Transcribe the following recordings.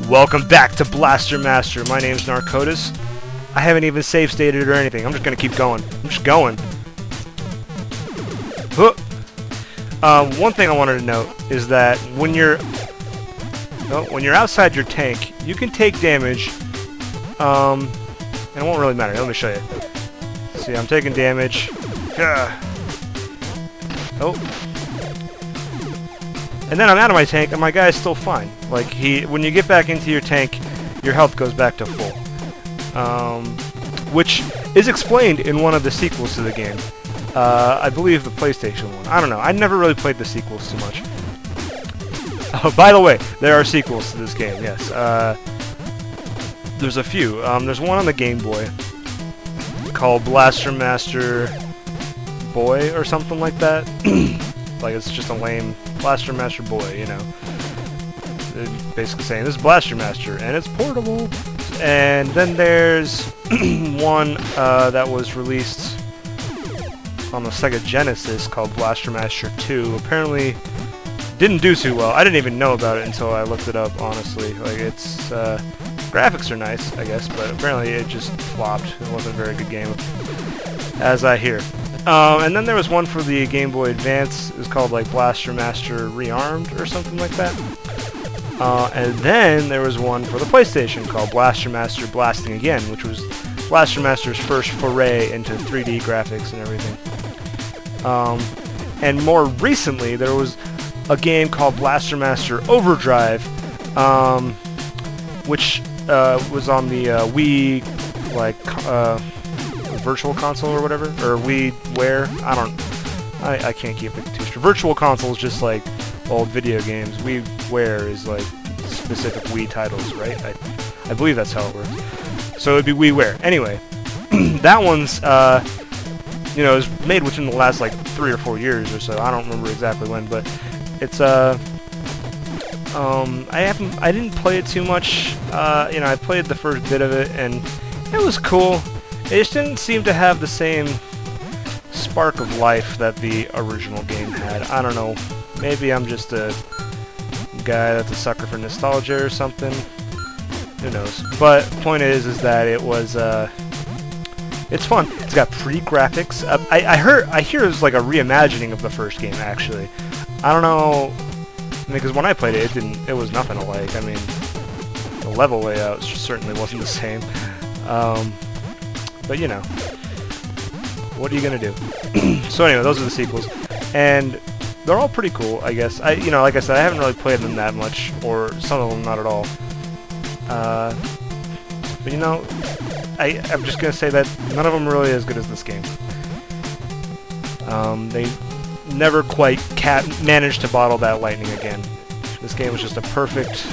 Welcome back to Blaster Master. My name's Narcotis. I haven't even save stated or anything. I'm just gonna keep going. I'm just going. One thing I wanted to note is that when you're outside your tank, you can take damage. And it won't really matter. Let me show you. See, I'm taking damage. Oh. And then I'm out of my tank, and my guy's still fine. Like, when you get back into your tank, your health goes back to full. Which is explained in one of the sequels to the game. I believe the PlayStation one. I don't know. I never really played the sequels too much. Oh, by the way, there are sequels to this game, yes. There's a few. There's one on the Game Boy called Blaster Master Boy or something like that. Like, it's just a lame Blaster Master Boy, you know. They're basically saying, this is Blaster Master, and it's portable. And then there's one that was released on the Sega Genesis called Blaster Master 2. Apparently didn't do too well. I didn't even know about it until I looked it up, honestly. Like, it's graphics are nice, I guess, but apparently it just flopped. It wasn't a very good game, as I hear. And then there was one for the Gameboy Advance. It was called like Blaster Master Rearmed or something like that. And then there was one for the PlayStation called Blaster Master Blasting Again, which was Blaster Master's first foray into 3D graphics and everything. And more recently, there was a game called Blaster Master Overdrive, which was on the Wii, like, Virtual Console or whatever, or WiiWare. I can't keep it too straight. Virtual Console is just like old video games. WiiWare is like specific Wii titles, right? I believe that's how it works. So it'd be WiiWare. Anyway, that one's you know, it was made within the last like 3 or 4 years or so. I don't remember exactly when, but it's I didn't play it too much. You know, I played the first bit of it and it was cool. It just didn't seem to have the same spark of life that the original game had. I don't know. Maybe I'm just a guy that's a sucker for nostalgia or something. Who knows? But point is that it was it's fun. It's got pretty graphics. I hear it's like a reimagining of the first game, actually. I don't know, because when I played it, it was nothing alike. I mean, the level layout certainly wasn't the same. But you know, what are you gonna do? So anyway, those are the sequels, and they're all pretty cool, I guess. You know, like I said, I haven't really played them that much, or some of them not at all. But you know, I'm just gonna say that none of them are really as good as this game. They never quite managed to bottle that lightning again. This game was just a perfect.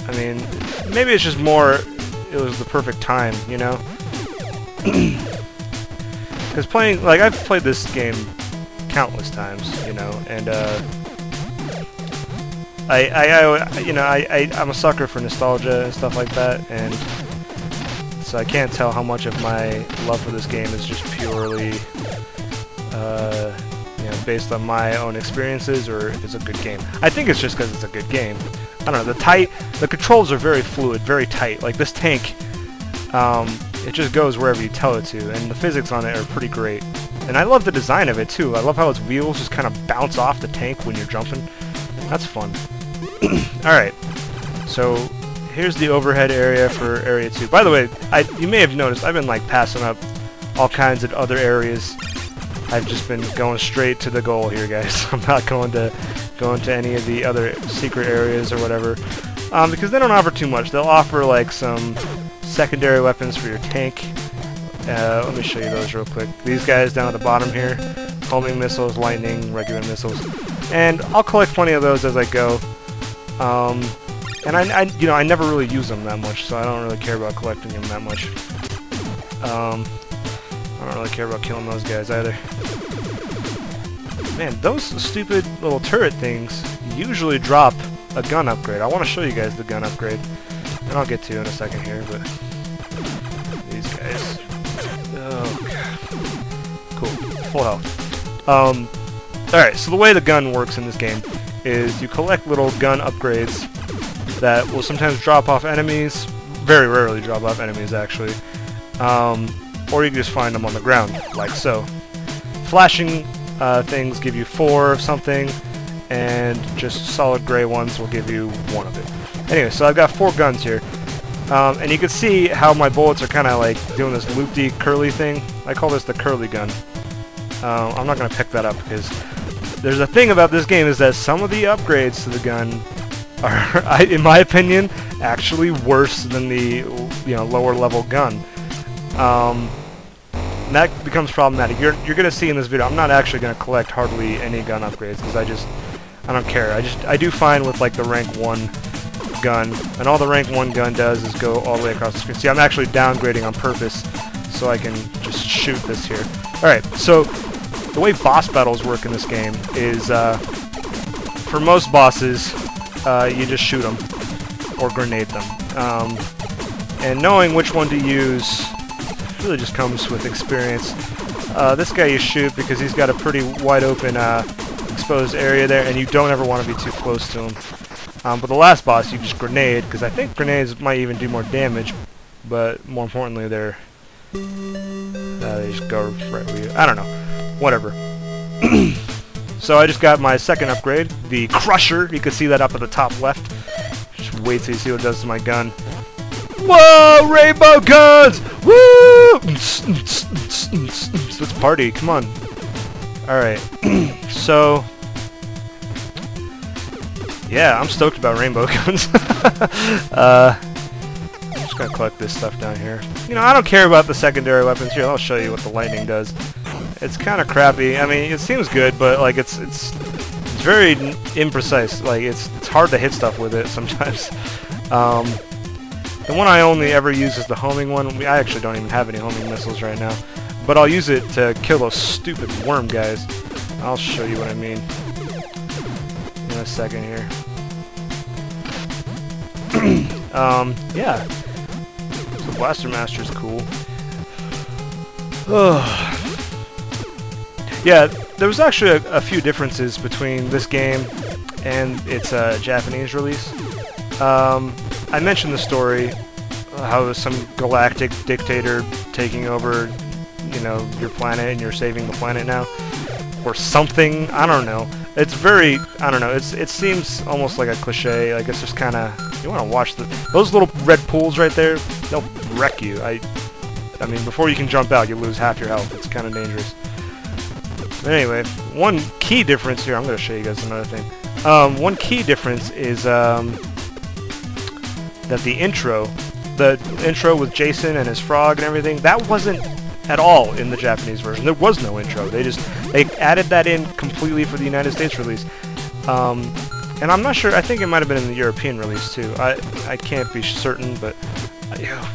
I mean, maybe it's just more. It was the perfect time, you know. Because I've played this game countless times, you know, and I'm a sucker for nostalgia and stuff like that, and so I can't tell how much of my love for this game is just purely, you know, based on my own experiences, or if it's a good game. I think it's just because it's a good game. I don't know. The controls are very fluid, very tight. Like this tank. It just goes wherever you tell it to, and the physics on it are pretty great. And I love the design of it too. I love how its wheels just kind of bounce off the tank when you're jumping. That's fun. Alright, so here's the overhead area for Area 2. By the way, you may have noticed I've been like passing up all kinds of other areas. I've just been going straight to the goal here, guys. I'm not going to any of the other secret areas or whatever, because they don't offer too much. They'll offer like some secondary weapons for your tank. Let me show you those real quick. These guys down at the bottom here, homing missiles, lightning, regular missiles, and I'll collect plenty of those as I go. And you know, I never really use them that much, so I don't really care about collecting them that much. I don't really care about killing those guys either. Man, those stupid little turret things usually drop a gun upgrade. I want to show you guys the gun upgrade, and I'll get to in a second here, but these guys. Oh, God. Cool. Full health. Alright, so the way the gun works in this game is you collect little gun upgrades that will sometimes drop off enemies, very rarely drop off enemies actually, or you can just find them on the ground, like so. Flashing things give you 4 of something, and just solid gray ones will give you 1 of it. Anyway, so I've got 4 guns here, and you can see how my bullets are kind of like doing this loopy curly thing. I call this the curly gun. I'm not going to pick that up because there's a thing about this game is that some of the upgrades to the gun are, in my opinion, actually worse than the lower level gun. And that becomes problematic. You're going to see in this video, I'm not actually going to collect hardly any gun upgrades because I don't care. I do fine with like the rank 1 gun, and all the rank 1 gun does is go all the way across the screen. See, I'm actually downgrading on purpose so I can just shoot this here. Alright, so the way boss battles work in this game is, for most bosses, you just shoot them or grenade them. And knowing which one to use really just comes with experience. This guy you shoot because he's got a pretty wide open exposed area there, and you don't ever want to be too close to him. But the last boss you just grenade, because I think grenades might even do more damage, but more importantly they just go right where you... I don't know. Whatever. So I just got my second upgrade, the Crusher. You can see that up at the top left. Just wait till you see what it does to my gun. Whoa! Rainbow guns! Woo! Let's party. Come on. Alright. So... yeah, I'm stoked about rainbow guns. I'm just gonna collect this stuff down here. I don't care about the secondary weapons here. I'll show you what the lightning does. It's kind of crappy. I mean, it seems good, but like it's very imprecise. Like it's hard to hit stuff with it sometimes. The one I only ever use is the homing one. I actually don't even have any homing missiles right now, but I'll use it to kill those stupid worm guys. I'll show you what I mean in a second here. Yeah. So Blaster Master is cool. Yeah, there was actually a few differences between this game and its Japanese release. I mentioned the story, how there's some galactic dictator taking over, your planet, and you're saving the planet now, or something. I don't know. It's very, I don't know. It seems almost like a cliche. Like it's just kind of, you want to watch those little red pools right there. They'll wreck you. I mean, before you can jump out, you lose half your health. It's kind of dangerous. But anyway, one key difference here. I'm going to show you guys another thing. One key difference is that the intro with Jason and his frog and everything, that wasn't at all in the Japanese version. There was no intro. They added that in completely for the United States release. And I'm not sure, I think it might have been in the European release too. I can't be certain, but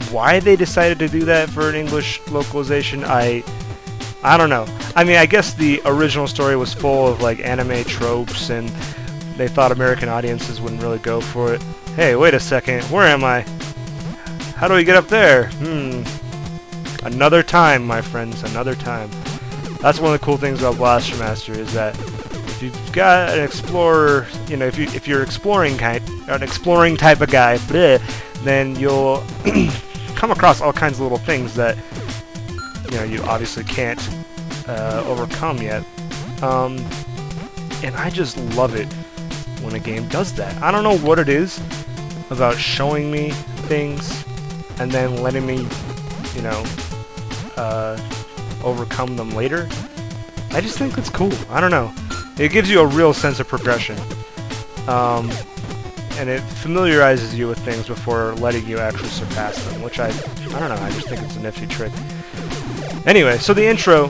why they decided to do that for an English localization, I don't know. I mean, I guess the original story was full of like anime tropes, and they thought American audiences wouldn't really go for it. Hey, wait a second, where am I? How do we get up there? Another time, my friends, another time. That's one of the cool things about Blaster Master, is that if you've got an explorer, if you're an exploring type of guy, then you'll come across all kinds of little things that you obviously can't overcome yet. And I just love it when a game does that. I don't know what it is about showing me things and then letting me, overcome them later. I just think it's cool. I don't know. It gives you a real sense of progression. And it familiarizes you with things before letting you actually surpass them, which I don't know, I just think it's a nifty trick. Anyway, so the intro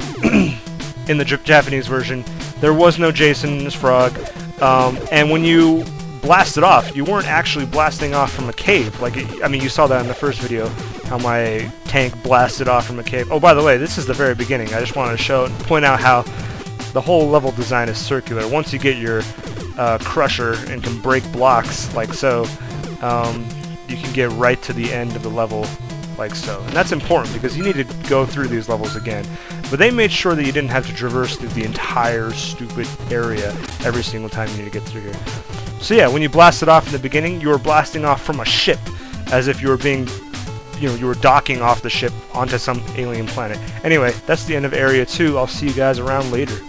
in the Japanese version, there was no Jason and his frog, and when you blasted off, you weren't actually blasting off from a cave. Like, I mean, you saw that in the first video, how my tank blasted off from a cave. Oh, by the way, this is the very beginning. I just wanted to point out how the whole level design is circular. Once you get your crusher and can break blocks like so, you can get right to the end of the level like so. And that's important because you need to go through these levels again. But they made sure that you didn't have to traverse through the entire stupid area every single time you need to get through here. So yeah, when you blasted off in the beginning, you were blasting off from a ship, as if you were being, you were docking off the ship onto some alien planet. Anyway, that's the end of Area 2. I'll see you guys around later.